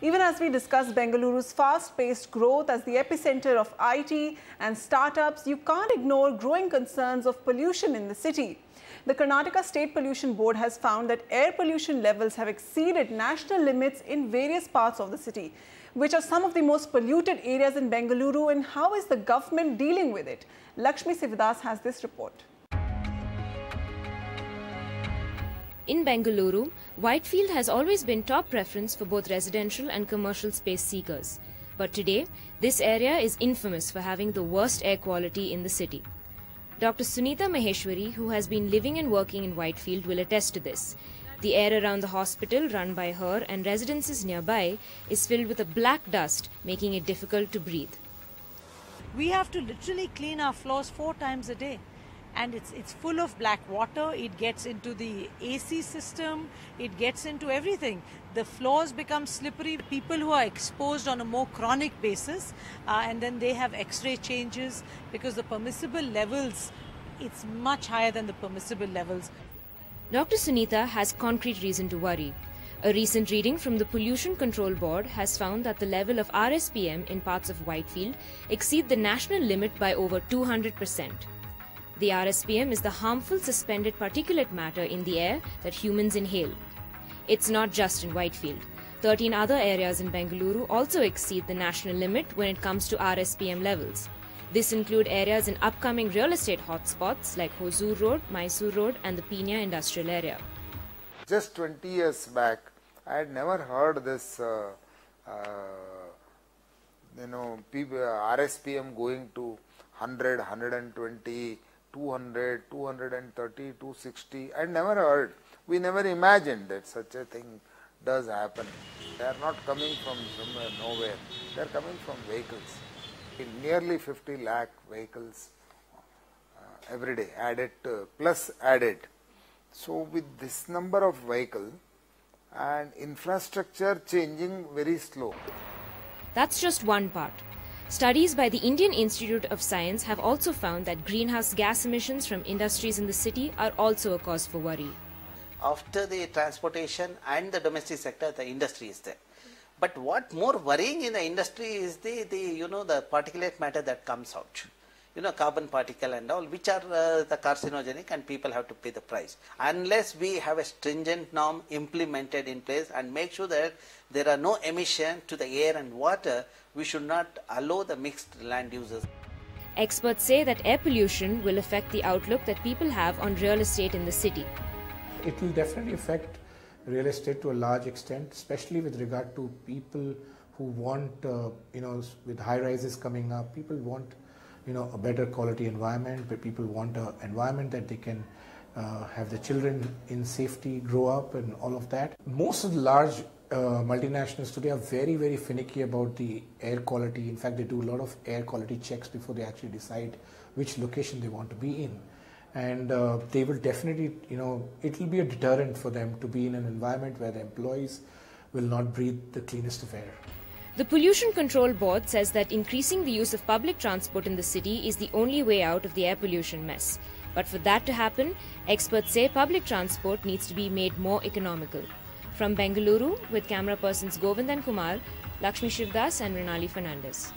Even as we discuss Bengaluru's fast-paced growth as the epicenter of IT and startups, you can't ignore growing concerns of pollution in the city. The Karnataka State Pollution Board has found that air pollution levels have exceeded national limits in various parts of the city. Which are some of the most polluted areas in Bengaluru, and how is the government dealing with it? Lakshmi Sivadas has this report. In Bengaluru, Whitefield has always been top preference for both residential and commercial space seekers. But today, this area is infamous for having the worst air quality in the city. Dr. Sunita Maheshwari, who has been living and working in Whitefield, will attest to this. The air around the hospital, run by her, and residences nearby is filled with a black dust, making it difficult to breathe. We have to literally clean our floors 4 times a day. And it's full of black water, it gets into the AC system, it gets into everything. The floors become slippery. People who are exposed on a more chronic basis, and then they have X-ray changes because the permissible levels, it's much higher than the permissible levels. Dr. Sunita has concrete reason to worry. A recent reading from the Pollution Control Board has found that the level of RSPM in parts of Whitefield exceed the national limit by over 200%. The RSPM is the harmful suspended particulate matter in the air that humans inhale. It's not just in Whitefield. 13 other areas in Bengaluru also exceed the national limit when it comes to RSPM levels. This include areas in upcoming real estate hotspots like Hosur Road, Mysore Road and the Pina industrial area. Just 20 years back, I had never heard this, people, RSPM going to 100, 120, 200, 230, 260. I never heard. We never imagined that such a thing does happen. They are not coming from somewhere, nowhere. They are coming from vehicles. Nearly 50 lakh vehicles every day added, plus added. So with this number of vehicles and infrastructure changing very slow. That's just one part. Studies by the Indian Institute of Science have also found that greenhouse gas emissions from industries in the city are also a cause for worry. After the transportation and the domestic sector, the industry is there. But what more worrying in the industry is the particulate matter that comes out. Carbon particle and all, which are the carcinogenic, and people have to pay the price. Unless we have a stringent norm implemented in place and make sure that there are no emission to the air and water, we should not allow the mixed land uses. Experts say that air pollution will affect the outlook that people have on real estate in the city. It will definitely affect real estate to a large extent, especially with regard to people who want, with high rises coming up, people want, a better quality environment, but people want an environment that they can have the children in safety, grow up and all of that. Most of the large multinationals today are very, very finicky about the air quality. In fact, they do a lot of air quality checks before they actually decide which location they want to be in. And they will definitely, it will be a deterrent for them to be in an environment where the employees will not breathe the cleanest of air. The Pollution Control Board says that increasing the use of public transport in the city is the only way out of the air pollution mess. But for that to happen, experts say public transport needs to be made more economical. From Bengaluru, with camera persons Govind and Kumar, Lakshmi Sivadas and Renali Fernandez.